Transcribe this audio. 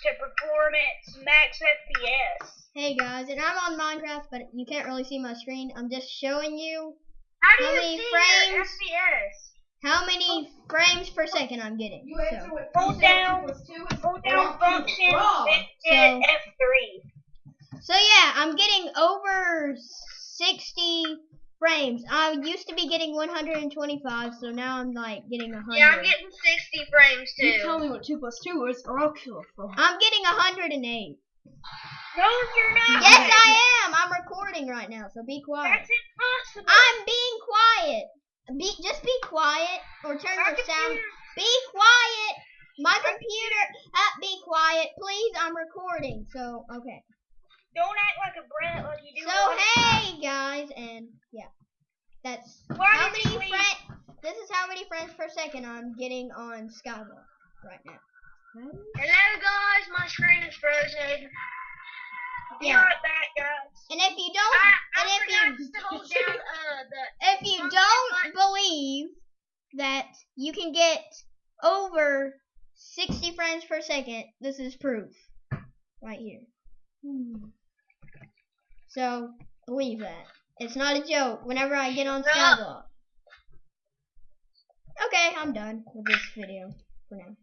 to performance max FPS. Hey guys, and I'm on Minecraft, but you can't really see my screen. I'm just showing you How do how you many see frames, your FPS? how many frames per second I'm getting. So, Hold down function and hit F3. So yeah, I'm getting over 60 frames. I used to be getting 125, so now I'm like getting 100. Yeah, I'm getting 60 frames too. You tell me what 2 + 2 is, or I'll kill a frog. I'm getting 108. No, you're not. Yes, I am. I'm recording right now, so be quiet. That's impossible. I'm being quiet. Just be quiet, or turn your sound. Be quiet. My computer. Be quiet, please. I'm recording. So okay. Don't act like a brat like you do. So hey guys, and yeah, that's how many friends. This is how many frames per second I'm getting on Skywalk right now. Hello guys, my screen is frozen. Be Yeah. right back, guys. And if you don't, if you don't believe that you can get over 60 frames per second, this is proof right here. So believe that. It's not a joke. Whenever I get on Skywalk. Okay, I'm done with this video for now.